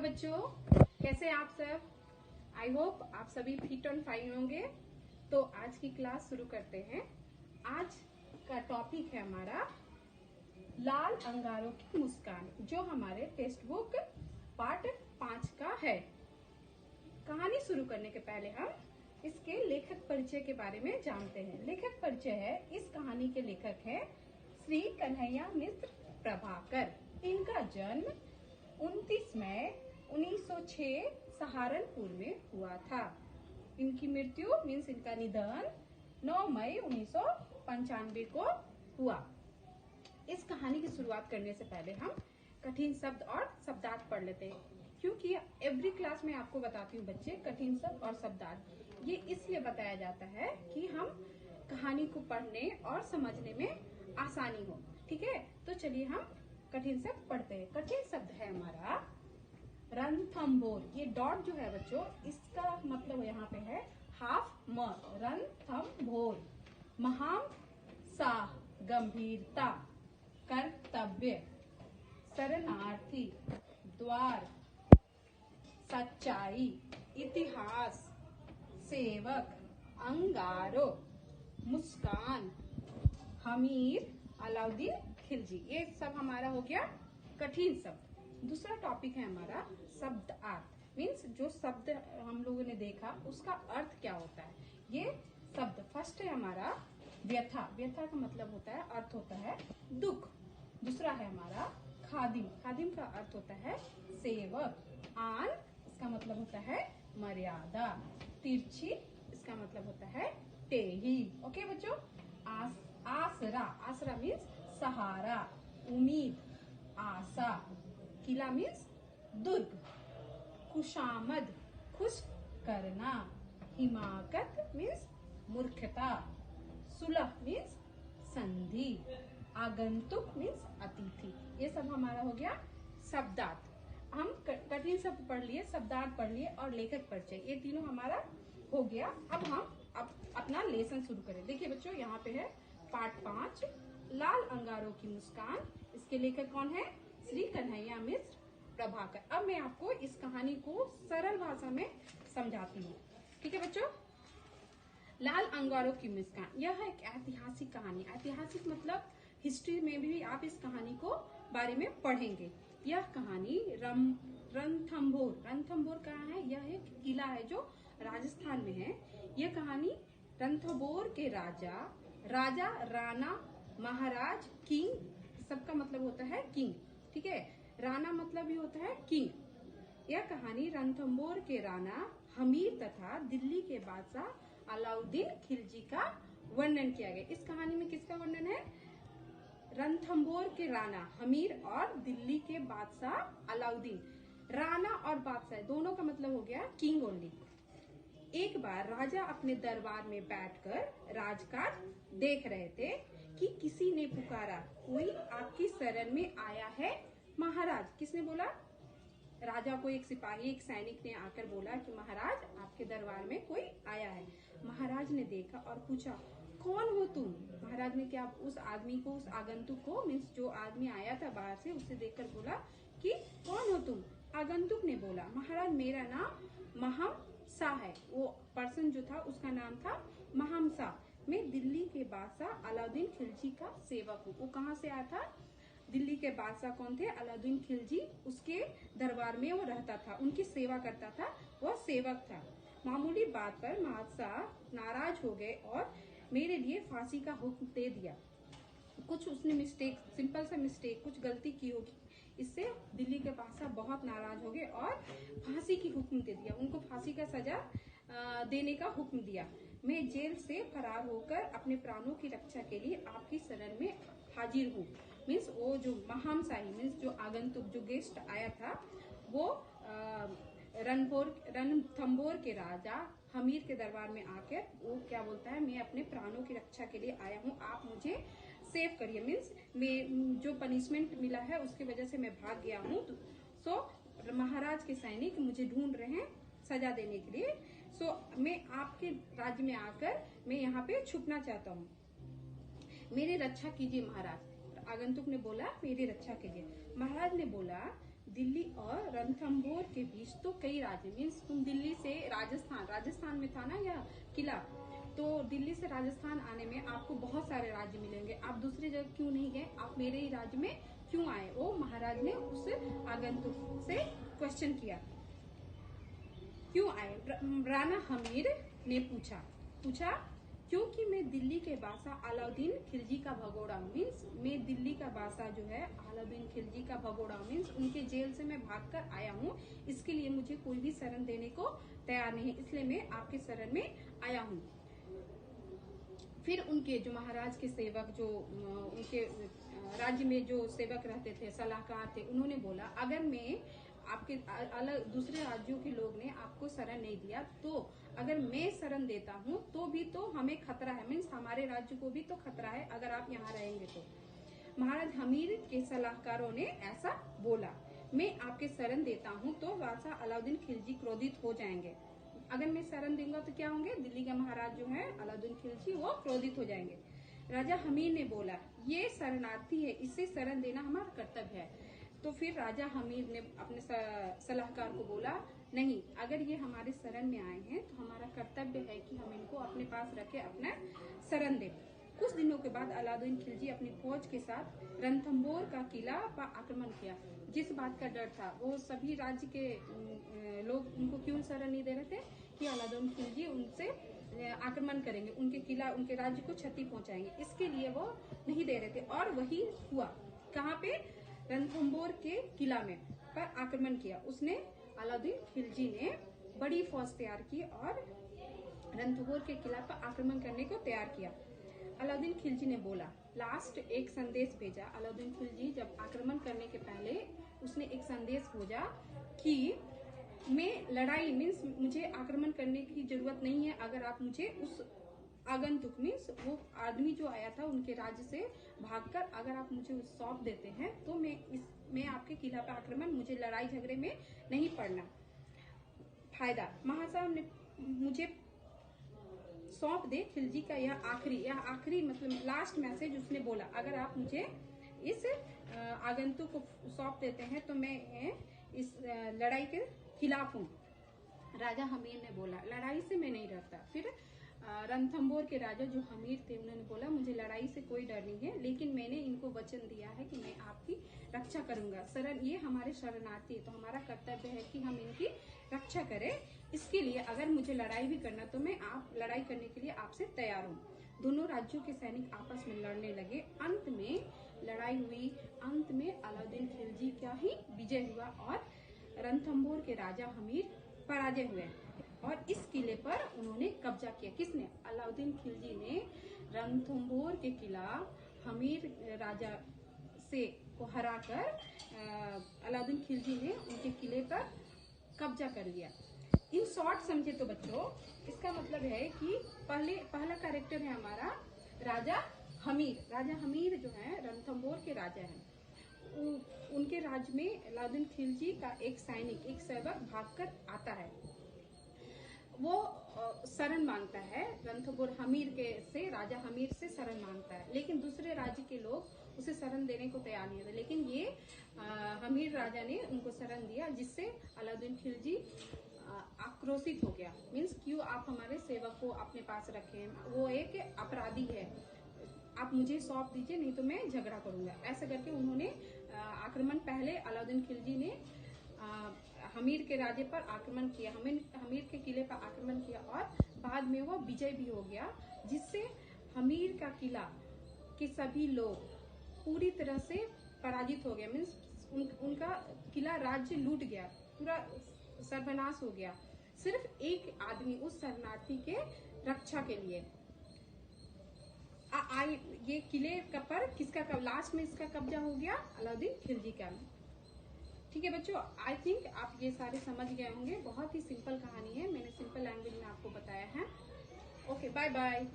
बच्चों, कैसे आप सब? आई होप आप सभी फिट एंड फाइन होंगे। तो आज की क्लास शुरू करते हैं। आज का टॉपिक है हमारा लाल अंगारों की मुस्कान, जो हमारे टेक्स्ट बुक पार्ट 5 का है। कहानी शुरू करने के पहले हम इसके लेखक परिचय के बारे में जानते हैं। लेखक परिचय है, इस कहानी के लेखक है श्री कन्हैया मिश्र प्रभाकर। इनका जन्म 29 मई 1906 सहारनपुर में हुआ था। इनकी मृत्यु मीन्स इनका निधन 9 मई 1995 को हुआ। इस कहानी की शुरुआत करने से पहले हम कठिन शब्द और शब्दार्थ पढ़ लेते हैं, क्योंकि एवरी क्लास में आपको बताती हूँ बच्चे, कठिन शब्द और शब्दार्थ ये इसलिए बताया जाता है कि हम कहानी को पढ़ने और समझने में आसानी हो। ठीक है, तो चलिए हम कठिन शब्द पढ़ते हैं। कठिन शब्द है हमारा रणथंभोर। ये डॉट जो है बच्चों, इसका मतलब यहाँ पे है हाफ म। रणथंभोर। महाम साह, गंभीरता, कर्तव्य, शरणार्थी, द्वार, सच्चाई, इतिहास, सेवक, अंगारो, मुस्कान, हमीर, अलाउद्दीन खिलजी। ये सब हमारा हो गया कठिन शब्द। दूसरा टॉपिक है हमारा शब्दार्थ, मीन्स जो शब्द हम लोगों ने देखा उसका अर्थ क्या होता है। ये शब्द फर्स्ट है हमारा व्यथा। व्यथा का मतलब होता है, अर्थ होता है दुख। दूसरा है हमारा खादिम। खादिम का अर्थ होता है सेवक। आन, इसका मतलब होता है मर्यादा। तिरछी, इसका मतलब होता है टेढ़ी। ओके बच्चों। आसरा। आसरा मीन्स सहारा। उम्मीद, आशा। किला मीन्स दुर्ग। खुशामद, खुश करना। हिमाकत मीन्स मूर्खता। सुलह मीन्स संधि। आगंतुक मीन्स अतिथि। ये सब हमारा हो गया शब्दार्थ। हम कठिन शब्द पढ़ लिए, शब्दार्थ पढ़ लिए और लेखक परिचय, ये तीनों हमारा हो गया। अब हम अपना लेसन शुरू करें। देखिए बच्चों, यहाँ पे है पार्ट 5 लाल अंगारों की मुस्कान। इसके लेखक कौन है? श्री कन्हैया मिश्र प्रभाकर। अब मैं आपको इस कहानी को सरल भाषा में समझाती हूँ। ठीक है बच्चों। लाल अंगारों की मुस्कान, यह एक ऐतिहासिक कहानी। ऐतिहासिक मतलब हिस्ट्री में भी आप इस कहानी को बारे में पढ़ेंगे। यह कहानी रणथंभोर। रणथंभोर कहाँ है? यह एक किला है जो राजस्थान में है। यह कहानी रणथंभोर के राजा, राणा, महाराज, किंग, सबका मतलब होता है किंग। ठीक है, राणा मतलब भी होता है किंग। यह कहानी रणथंभोर के राणा हमीर तथा दिल्ली के बादशाह अलाउद्दीन खिलजी का वर्णन किया गया। इस कहानी में किसका वर्णन है? रणथंभोर के राणा हमीर और दिल्ली के बादशाह अलाउद्दीन। राणा और बादशाह दोनों का मतलब हो गया किंग ओनली। एक बार राजा अपने दरबार में बैठकर राजकाज देख रहे थे कि किसी ने पुकारा, कोई आपकी शरण में आया है महाराज। किसने बोला? राजा को एक सिपाही, एक सैनिक ने आकर बोला कि महाराज आपके दरबार में कोई आया है। महाराज ने देखा और पूछा, कौन हो तुम? महाराज ने क्या उस आदमी को, उस आगंतुक को, मीन्स जो आदमी आया था बाहर से, उसे देखकर बोला कि कौन हो तुम? आगंतुक ने बोला, महाराज मेरा नाम महम शाह है। वो पर्सन जो था उसका नाम था महम शाह। मैं दिल्ली के बादशाह अलाउद्दीन खिलजी का सेवक हूँ। वो कहाँ से आया था? दिल्ली के बादशाह कौन थे? अलाउद्दीन खिलजी। उसके दरबार में वो रहता था, उनकी सेवा करता था, वह सेवक था। मामूली बात पर बादशाह नाराज हो गए और मेरे लिए फांसी का हुक्म दे दिया। कुछ उसने मिस्टेक, सिंपल सा मिस्टेक, कुछ गलती की होगी, इससे दिल्ली के बादशाह बहुत नाराज हो गए और फांसी की हुक्म दे दिया। उनको फांसी का सजा देने का हुक्म दिया। मैं जेल से फरार होकर अपने प्राणों की रक्षा के लिए आपकी शरण में हाजिर हूँ। मीन्स वो जो महामशाही, मीन्स जो आगंतुक, जो गेस्ट आया था, वो रणथंभोर के राजा हमीर के दरबार में आकर वो क्या बोलता है, मैं अपने प्राणों की रक्षा के लिए आया हूँ, आप मुझे सेव करिए। मीन्स मैं जो पनिशमेंट मिला है उसकी वजह से मैं भाग गया हूँ। सो महाराज के सैनिक मुझे ढूंढ रहे हैं सजा देने के लिए। सो मैं आपके राज्य में आकर मैं यहाँ पे छुपना चाहता हूँ, मेरी रक्षा कीजिए महाराज। आगंतुक ने बोला मेरी रक्षा कीजिए। महाराज ने बोला दिल्ली और रणथंभौर के बीच तो कई राज्य, मीन्स तुम दिल्ली से राजस्थान में था ना यह किला, तो दिल्ली से राजस्थान आने में आपको बहुत सारे राज्य मिलेंगे, आप दूसरी जगह क्यों नहीं गए, आप मेरे ही राज्य में क्यों आए? वो महाराज ने उस आगंतुक से क्वेश्चन किया, क्यों आए? राणा हमीर ने पूछा क्योंकि मैं दिल्ली के बादशाह अलाउद्दीन खिलजी का भगोड़ा हूँ। मीन्स मैं दिल्ली का बादशाह जो है अलाउद्दीन खिलजी का भगोड़ा हूँ, मीन्स उनके जेल से मैं भागकर आया हूँ, इसके लिए मुझे कोई भी शरण देने को तैयार नहीं है, इसलिए मैं आपके शरण में आया हूँ। फिर उनके जो महाराज के सेवक, जो उनके राज्य में जो सेवक रहते थे, सलाहकार थे, उन्होंने बोला अगर मैं आपके अलग दूसरे राज्यों के लोग ने आपको शरण नहीं दिया, तो अगर मैं शरण देता हूँ तो भी तो हमें खतरा है, मीन्स हमारे राज्य को भी तो खतरा है अगर आप यहाँ रहेंगे तो। महाराज हमीर के सलाहकारों ने ऐसा बोला, मैं आपके शरण देता हूँ तो बादशाह अलाउद्दीन खिलजी क्रोधित हो जाएंगे, अगर मैं शरण दूंगा तो क्या होंगे, दिल्ली का महाराज जो है अलाउद्दीन खिलजी वो क्रोधित हो जाएंगे। राजा हमीर ने बोला ये शरणार्थी है, इसे शरण देना हमारा कर्तव्य है। तो फिर राजा हमीर ने अपने सलाहकार को बोला नहीं, अगर ये हमारे शरण में आए हैं तो हमारा कर्तव्य है कि हम इनको अपने पास रखे, अपना शरण दें। कुछ दिनों के बाद अलाउद्दीन खिलजी अपनी फौज के साथ रणथंभौर का किला पर आक्रमण किया। जिस बात का डर था, वो सभी राज्य के लोग उनको क्यों शरण नहीं दे रहे थे कि अलाउद्दीन खिलजी उनसे आक्रमण करेंगे, उनके किला, उनके राज्य को क्षति पहुंचाएंगे, इसके लिए वो नहीं दे रहे थे। और वही हुआ, कहाँ पे? रणथंभौर के किला में पर आक्रमण किया उसने। अलाउद्दीन खिलजी ने बड़ी फौज तैयार की और रणथंभौर के किला पर आक्रमण करने को तैयार किया। अलाउद्दीन खिलजी ने बोला, लास्ट एक संदेश भेजा। अलाउद्दीन खिलजी जब आक्रमण करने के पहले उसने एक संदेश भेजा कि मैं लड़ाई, मीन्स मुझे आक्रमण करने की जरूरत नहीं है, अगर आप मुझे उस आगंतुक, मीन्स वो आदमी जो आया था उनके राज्य से भागकर, अगर आप मुझे सौंप देते हैं तो मैं आपके किला पर आक्रमण, मुझे लड़ाई झगड़े में नहीं पड़ना। फायदा, महासाहब ने मुझे सौंप दे। खिलजी का यह आखिरी मतलब लास्ट मैसेज उसने बोला, अगर आप मुझे इस आगंतुक को सौंप देते हैं तो मैं इस लड़ाई के खिलाफ हूँ। राजा हमीर ने बोला लड़ाई से मैं नहीं डरता। फिर रणथंभौर के राजा जो हमीर थे उन्होंने बोला मुझे लड़ाई से कोई डर नहीं है, लेकिन मैंने इनको वचन दिया है कि मैं आपकी रक्षा करूंगा। ये हमारे शरणार्थी, तो हमारा कर्तव्य है कि हम इनकी रक्षा करें। इसके लिए अगर मुझे लड़ाई भी करना तो मैं लड़ाई करने के लिए आपसे तैयार हूँ। दोनों राज्यों के सैनिक आपस में लड़ने लगे। अंत में लड़ाई हुई। अंत में अलाउद्दीन खिलजी का ही विजय हुआ और रणथंभौर के राजा हमीर पराजय हुए और इस किले पर उन्होंने कब्जा किया। किसने? अलाउद्दीन खिलजी ने रणथंभौर के किला हमीर राजा से को हराकर अलाउद्दीन खिलजी ने उनके किले पर कब्जा कर लिया। इन शॉर्ट समझे तो बच्चों, इसका मतलब है कि पहला कैरेक्टर है हमारा राजा हमीर। राजा हमीर जो है रणथंभौर के राजा हैं। उनके राज्य में अलाउद्दीन खिलजी का एक सैनिक, एक सेवक भागकर आता है। वो शरण मांगता है रणथंभौर हमीर से, राजा हमीर से शरण मांगता है, लेकिन दूसरे राज्य के लोग उसे शरण देने को तैयार नहीं थे। लेकिन ये हमीर राजा ने उनको शरण दिया, जिससे अलाउद्दीन खिलजी आक्रोशित हो गया। मीन्स क्यों आप हमारे सेवक को अपने पास रखे, वो एक अपराधी है, आप मुझे सौंप दीजिए नहीं तो मैं झगड़ा करूंगा। ऐसा करके उन्होंने आक्रमण, पहले अलाउद्दीन खिलजी ने हमीर के राज्य पर आक्रमण किया, हमीर के किले पर आक्रमण किया और बाद में वो विजय भी हो गया, जिससे हमीर का किला के सभी लोग पूरी तरह से पराजित हो गया। मीन्स उनका किला राज्य लूट गया, पूरा सर्वनाश हो गया, सिर्फ एक आदमी उस शरणार्थी के रक्षा के लिए। ये किले का पर किसका लास्ट में इसका कब्जा हो गया? अलाउद्दीन खिलजी का। ठीक है बच्चों, आई थिंक आप ये सारे समझ गए होंगे। बहुत ही सिंपल कहानी है, मैंने सिंपल लैंग्वेज में आपको बताया है। Okay, bye bye.